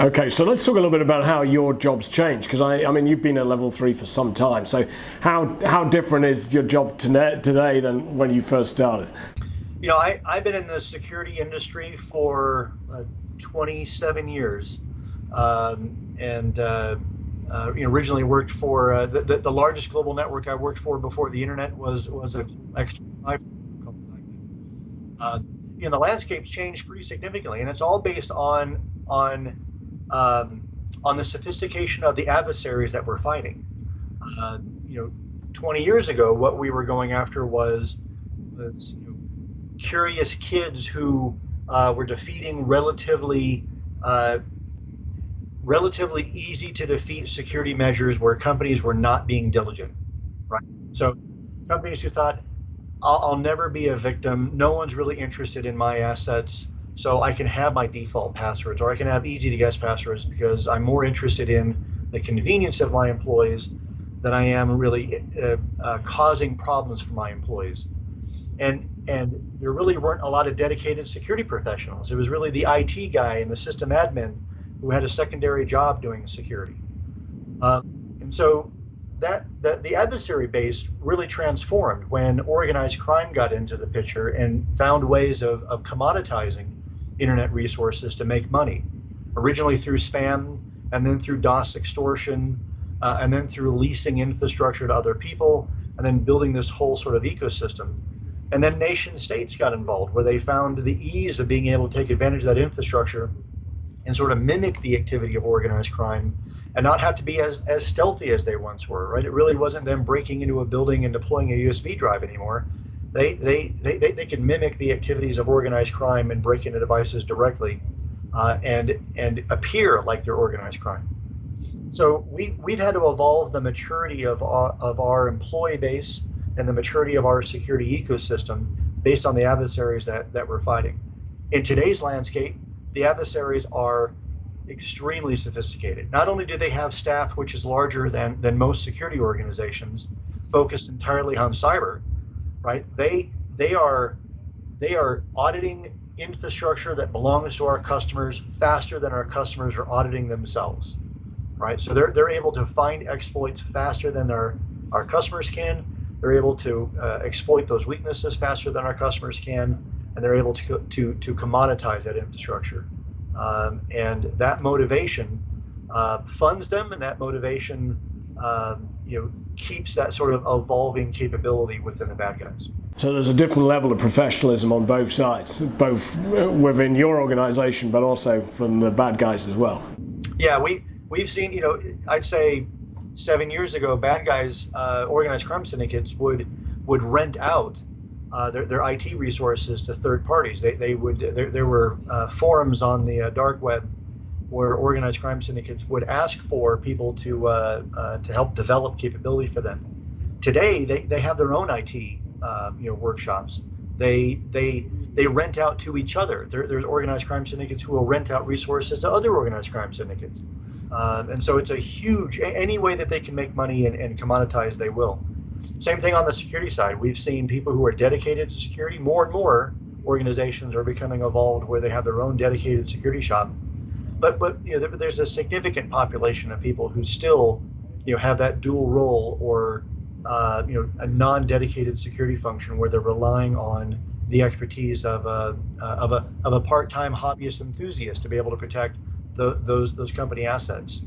Okay, so let's talk a little bit about how your job's changed, because I mean, you've been at level 3 for some time. So how different is your job today than when you first started? I've been in the security industry for 27 years, and originally worked for the largest global network I worked for before the internet was a X5. Uh, the landscape's changed pretty significantly, and it's all based um, on the sophistication of the adversaries that we're fighting. Uh, you know, 20 years ago, what we were going after was curious kids who were defeating uh, relatively easy to defeat security measures where companies were not being diligent, right? So companies who thought, I'll never be a victim. No one's really interested in my assets. So I can have my default passwords, or I can have easy to guess passwords because I'm more interested in the convenience of my employees than I am really causing problems for my employees. And there really weren't a lot of dedicated security professionals. It was really the IT guy and the system admin who had a secondary job doing security. And so the adversary base really transformed when organized crime got into the picture and found ways of commoditizing internet resources to make money, originally through spam, and then through DOS extortion, and then through leasing infrastructure to other people, and then building this whole sort of ecosystem. And then nation states got involved, where they found the ease of being able to take advantage of that infrastructure and sort of mimic the activity of organized crime and not have to be as stealthy as they once were, right? It really wasn't them breaking into a building and deploying a USB drive anymore. They could mimic the activities of organized crime and break into devices directly, and appear like they're organized crime. So we've had to evolve the maturity of our employee base and the maturity of our security ecosystem based on the adversaries that we're fighting. In today's landscape, the adversaries are extremely sophisticated. Not only do they have staff which is larger than most security organizations, focused entirely on cyber, right? They are auditing infrastructure that belongs to our customers faster than our customers are auditing themselves, right? So they're able to find exploits faster than our customers can. They're able to exploit those weaknesses faster than our customers can, and they're able to commoditize that infrastructure. And that motivation funds them, and that motivation keeps that sort of evolving capability within the bad guys. So there's a different level of professionalism on both sides, both within your organization, but also from the bad guys as well. Yeah, we've seen, I'd say 7 years ago, bad guys, organized crime syndicates would rent out their IT resources to third parties. There were forums on the dark web where organized crime syndicates would ask for people to help develop capability for them. Today, they have their own IT workshops. They rent out to each other. There's organized crime syndicates who will rent out resources to other organized crime syndicates. And so it's a huge, any way that they can make money and commoditize, they will. Same thing on the security side. We've seen people who are dedicated to security. More and more organizations are becoming evolved where they have their own dedicated security shop. But there's a significant population of people who still have that dual role, or a non-dedicated security function where they're relying on the expertise of a part-time hobbyist enthusiast to be able to protect those company assets.